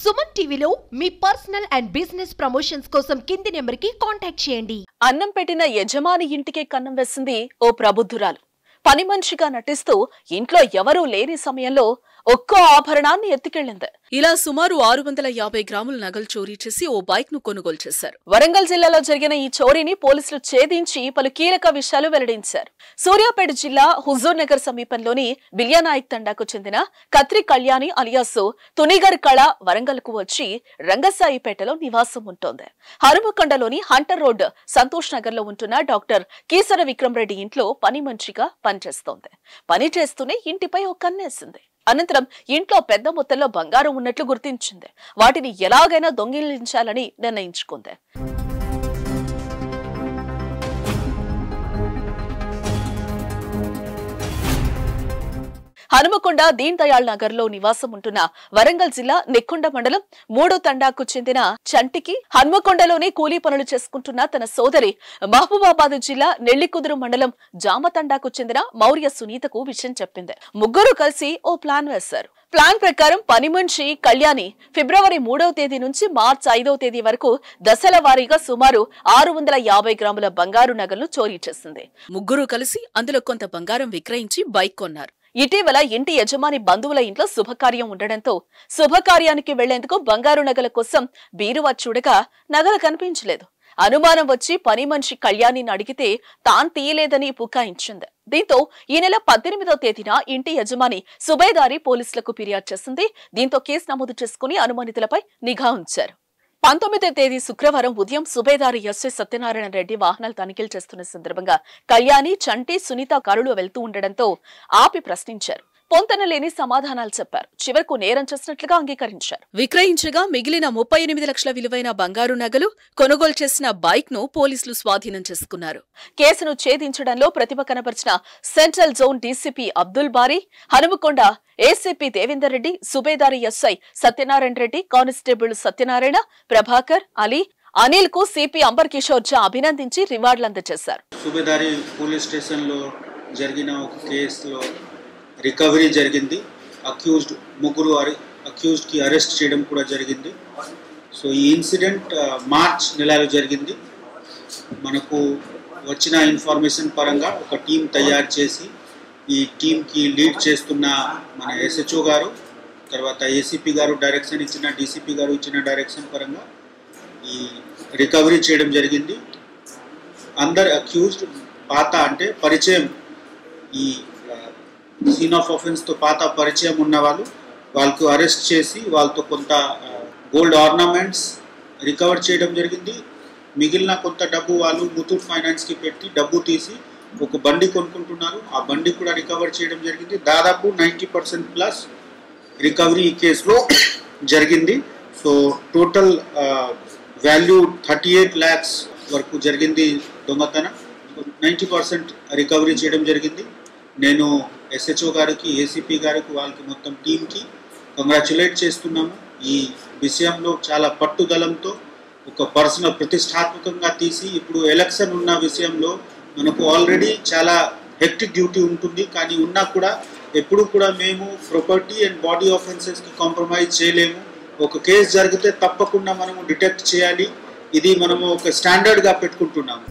సుమన్ టీవీలో మీ personal and business promotions కోసం కింది నెంబర్కి కాంటాక్ట్ చేయండి. అన్నం పెట్టిన యజమాని ఇంటికే కన్నం వేసింది ఓ ప్రబుద్ధురాలు. పని మనిషిగా నటిస్తూ ఇంట్లో ఎవరూ లేని సమయంలో ఒక్కో ఆభరణాన్ని ఎత్తుకెళ్లింది. ఇలా సుమారు 650 గ్రాముల నగలు చోరీ చేసి ఓ బైక్ ను కొనుగోలు చేశారు. వరంగల్ జిల్లాలో జరిగిన ఈ చోరీని పోలీసులు ఛేదించి పలు కీలక విషయాలు వెల్లడించారు. సూర్యాపేట జిల్లా హుజూర్ నగర్ సమీపంలోని బిల్యానాయక్ తండాకు చెందిన కత్రి కళ్యాణి అలియాసు తునిగర్ కళ వరంగల్ కు వచ్చి రంగసాయిపేటలో నివాసం ఉంటోంది. హనుమకొండలోని హంటర్ రోడ్ సంతోష్ నగర్ లో ఉంటున్న డాక్టర్ కీసర విక్రమ్ రెడ్డి ఇంట్లో పని మనిషిగా పనిచేస్తోంది. పని చేస్తూనే ఇంటిపై ఓ కన్నేసింది. అనంతరం ఇంట్లో పెద్ద మొత్తంలో బంగారం ఉన్నట్లు గుర్తించింది. వాటిని ఎలాగైనా దొంగిలించాలని నిర్ణయించుకుంది. హనుమకొండ దీన్ దయాళ్ నగర్ లో నివాసం ఉంటున్న వరంగల్ జిల్లా నెక్కొండ మండలం 3 తండాకు చెందిన చంటికి హనుమకొండలోనే కూలీ పనులు చేసుకుంటున్న తన సోదరి మహబూబాబాద్ జిల్లా నెల్లికుదురు మండలం జామ తండాకు చెందిన మౌర్య సునీతకు విషయం చెప్పింది. ముగ్గురు కలిసి ఓ ప్లాన్ వేశారు. ప్లాన్ ప్రకారం పని మనిషి కళ్యాణి ఫిబ్రవరి 3వ తేదీ నుంచి మార్చి 5వ తేదీ వరకు దశల వారీగా సుమారు 650 గ్రాముల బంగారు నగలను చోరీ చేసింది. ముగ్గురు కలిసి అందులో కొంత బంగారం విక్రయించి బైక్ కొన్నారు. ఇటీవల ఇంటి యజమాని బంధువుల ఇంట్లో శుభకార్యం ఉండడంతో శుభకార్యానికి వెళ్లేందుకు బంగారు నగల కోసం బీరువా చూడగా నగలు కనిపించలేదు. అనుమానం వచ్చి పని మనిషి కళ్యాణిని అడిగితే తాను తీయలేదని పుకాయించింది. దీంతో ఈ నెల 18వ తేదీన ఇంటి యజమాని సుబేదారి పోలీసులకు ఫిర్యాదు చేసింది. దీంతో కేసు నమోదు చేసుకుని అనుమానితులపై నిఘా ఉంచారు. 19వ తేదీ శుక్రవారం ఉదయం సుబేదారి ఎస్ఐ సత్యనారాయణ రెడ్డి వాహనాలు తనిఖీలు చేస్తున్న సందర్భంగా కళ్యాణి, చంటి, సునీత కారులో వెళ్తూ ఉండడంతో ఆపి ప్రశ్నించారు. పొంతన లేని సమాధానాలు చెప్పారు. చివరకు నేరం చేసినట్లుగా అంగీకరించారు. విక్రయించగా మిగిలిన 38 లక్షల విలువైన బంగారు నగలు, కొనుగోలు చేసిన బైక్ ను పోలీసులు స్వాధీనం చేసుకున్నారు. కేసును ఛేదించడంలో ప్రతిభ కనబరిచిన central zone DCP Abdul Bari, Hanumakonda ACP Devender Reddy, Subedari SI Satyanarayana Reddy, constable Satyanarayana, Prabhakar, Ali, Anil కు సిపి అంబర్ కిషోర్ ఝా అభినందించి రివార్డులు అందజేశారు. సుబేదారి పోలీస్ స్టేషన్ లో జరిగిన ఒక కేసులో రికవరీ జరిగింది. ముగ్గురు అక్యూజ్డ్ కి అరెస్ట్ చేయడం కూడా జరిగింది. సో ఈ ఇన్సిడెంట్ మార్చ్ నెలలో జరిగింది. మనకు వచ్చిన ఇన్ఫర్మేషన్ పరంగా ఒక టీం తయారు చేసి ఈ టీంకి లీడ్ చేస్తున్న మన ఎస్హెచ్ఓ గారు, తర్వాత ఏసీపీ గారు డైరెక్షన్ ఇచ్చిన, డీసీపీ గారు ఇచ్చిన డైరెక్షన్ పరంగా ఈ రికవరీ చేయడం జరిగింది. అందరు అక్యూజ్డ్ పాత అంటే పరిచయం, ఈ సీన్ ఆఫ్ ఆఫెన్స్ తో పాత పరిచయం ఉన్న వాళ్ళకు అరెస్ట్ చేసి వాళ్ళతో కొంత గోల్డ్ ఆర్నమెంట్స్ రికవర్ చేయడం జరిగింది. మిగిలిన కొంత డబ్బు వాళ్ళు ముతూట్ ఫైనాన్స్ కి పెట్టి డబ్బు తీసి ఒక బండి కొనుక్కుంటున్నారు. ఆ బండి కూడా రికవర్ చేయడం జరిగింది. దాదాపు 90% ప్లస్ రికవరీ ఈ కేసులో జరిగింది. సో టోటల్ వాల్యూ 38 lakhs వరకు జరిగింది దొంగతనం. 90% రికవరీ చేయడం జరిగింది. నేను ఎస్హెచ్ఓ గారికి, ఏసీపీ గారికి, వాళ్ళకి మొత్తం టీంకి కంగ్రాచులేట్ చేస్తున్నాము. ఈ విషయంలో చాలా పట్టుదలంతో ఒక పర్సనల్ ప్రతిష్టాత్మకంగా తీసి, ఇప్పుడు ఎలక్షన్ ఉన్న విషయంలో మనకు ఆల్రెడీ చాలా హెక్టిక్ డ్యూటీ ఉంటుంది. కానీ ఉన్నా కూడా ఎప్పుడు కూడా మేము ప్రాపర్టీ అండ్ బాడీ ఆఫెన్సెస్కి కాంప్రమైజ్ చేయలేము. ఒక కేసు జరిగితే తప్పకుండా మనము డిటెక్ట్ చేయాలి. ఇది మనము ఒక స్టాండర్డ్గా పెట్టుకుంటున్నాము.